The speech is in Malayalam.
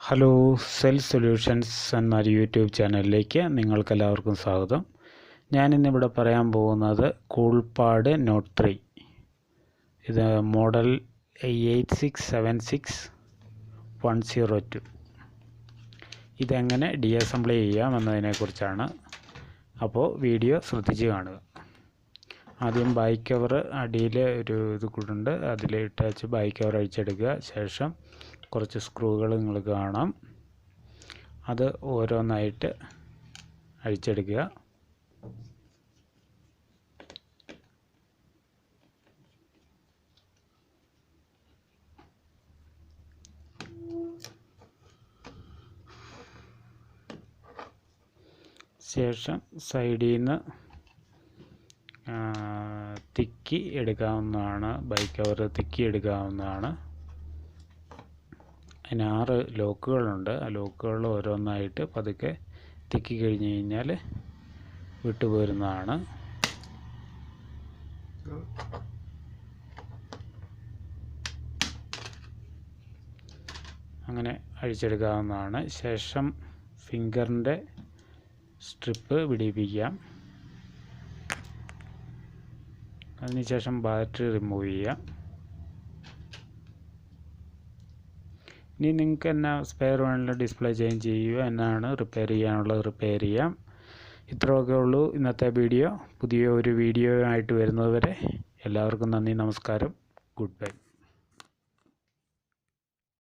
ഹലോ, സെൽ സൊല്യൂഷൻസ് എന്ന യൂട്യൂബ് ചാനലിലേക്ക് നിങ്ങൾക്കെല്ലാവർക്കും സ്വാഗതം. ഞാനിന്നിവിടെ പറയാൻ പോകുന്നത് കൂൾപാഡ് നോട്ട് 3, ഇത് മോഡൽ 8676102. ഇതെങ്ങനെ ഡിഅസംബിൾ ചെയ്യാം എന്നതിനെക്കുറിച്ചാണ്. അപ്പോൾ വീഡിയോ ശ്രദ്ധിച്ച് കാണുക. ആദ്യം ബാക്ക് കവർ അടിയിൽ ഒരു ഇത് കൂടുണ്ട്, അതിൽ ഇട്ടച്ച് ബാക്ക് കവർ അഴിച്ചെടുക്കുക. ശേഷം കുറച്ച് സ്ക്രൂകൾ നിങ്ങൾ കാണാം, അത് ഓരോന്നായിട്ട് അഴിച്ചെടുക്കുക. ശേഷം സൈഡിൽ നിന്ന് തിക്കി എടുക്കാവുന്നതാണ്, ബൈക്ക് കവർ തിക്കി എടുക്കാവുന്നതാണ്. അതിന് 6 ലോക്കുകളുണ്ട്. ആ ലോക്കുകൾ ഓരോന്നായിട്ട് പതുക്കെ തിക്കി കഴിഞ്ഞ് കഴിഞ്ഞാൽ വിട്ടുപോരുന്നതാണ്. അങ്ങനെ അഴിച്ചെടുക്കാവുന്നതാണ്. ശേഷം ഫിംഗറിൻ്റെ സ്ട്രിപ്പ് പിടിപ്പിക്കാം. അതിനുശേഷം ബാറ്ററി റിമൂവ് ചെയ്യാം. ഇനി നിങ്ങൾക്ക് എന്നാ സ്പെയർ വേണമെങ്കിലും ഡിസ്പ്ലേ ചേഞ്ച് ചെയ്യുക, എന്നാണ് റിപ്പയർ ചെയ്യാനുള്ളത് റിപ്പയർ ചെയ്യാം. ഇത്രയൊക്കെ ഉള്ളൂ ഇന്നത്തെ വീഡിയോ. പുതിയ ഒരു വീഡിയോ ആയിട്ട് വരുന്നതുവരെ എല്ലാവർക്കും നന്ദി, നമസ്കാരം, ഗുഡ് ബൈ.